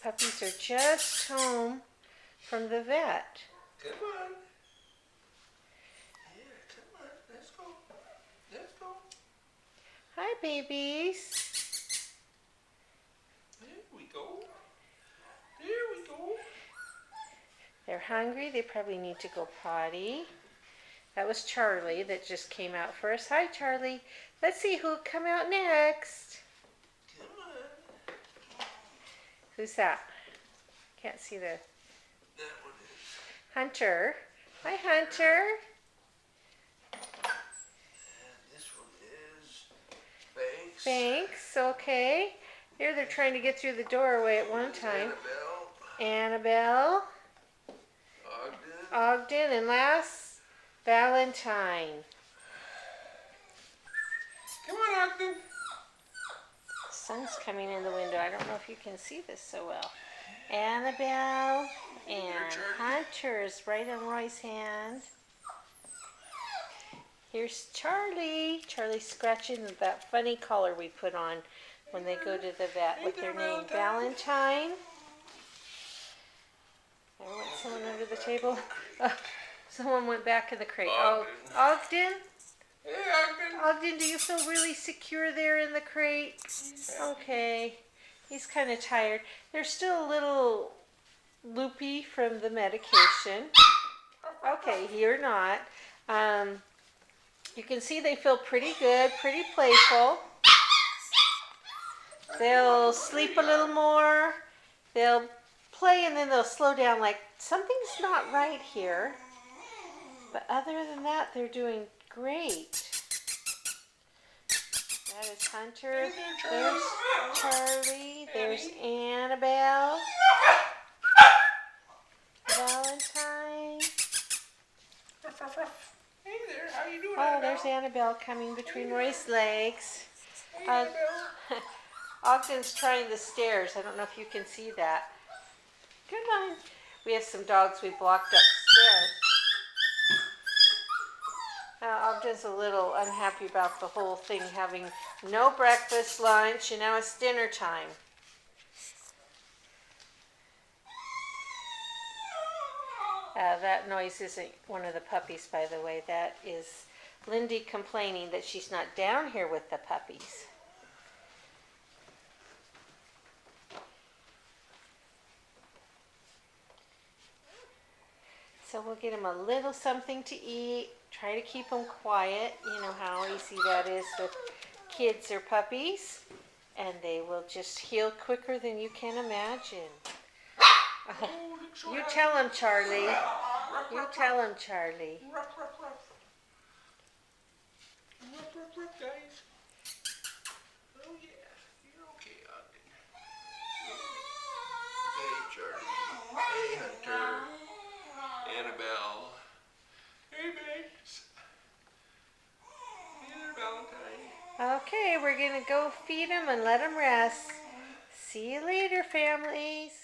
puppies are just home from the vet. Come on. Yeah, come on. Let's go. Let's go. Hi, babies. There we go. There we go. They're hungry. They probably need to go potty. That was Charlie that just came out for us. Hi, Charlie. Let's see who'll come out next. Come on. Who's that? Can't see the... That one is. Hunter. Hi, Hunter. And this one is Banks. Thanks. Okay. Here they're trying to get through the doorway at one time. Annabelle. Ogden. And last, Valentine. Come on, Ogden. The sun's coming in the window. I don't know if you can see this so well. Annabelle and Hunter's right on Roy's hand. Here's Charlie. Charlie's scratching that funny collar we put on when they go to the vet with their name. Valentine. There went someone under the table. Oh, someone went back in the crate. Oh, Ogden? Hey, Ogden. Ogden, do you feel really secure there in the crate? Okay. He's kind of tired. They're still a little loopy from the medication. Okay, you're not. You can see they feel pretty good, pretty playful. They'll sleep a little more. They'll play and then they'll slow down like something's not right here. But other than that, they're doing great. That is Hunter. There's Charlie. There's Annabelle. Valentine. Hey there, how you doing, Oh, there's Annabelle coming between Roy's legs. Hey, Annabelle. Ogden's trying the stairs. I don't know if you can see that. Come on. We have some dogs we blocked upstairs. Ogden's a little unhappy about the whole thing, having no breakfast, lunch, and now it's dinner time. That noise isn't one of the puppies, by the way. That is Lindy complaining that she's not down here with the puppies. So we'll get them a little something to eat. Try to keep them quiet. You know how easy that is with kids or puppies. And they will just heal quicker than you can imagine. Oh, you tell them, Charlie. You tell them, Charlie. Guys. Oh, yeah. You're okay, Ogden. Hey, Charlie. Hey, Hunter. Annabelle. Hey, Banks. Hey there, Valentine. Okay, we're going to go feed them and let them rest. See you later, families.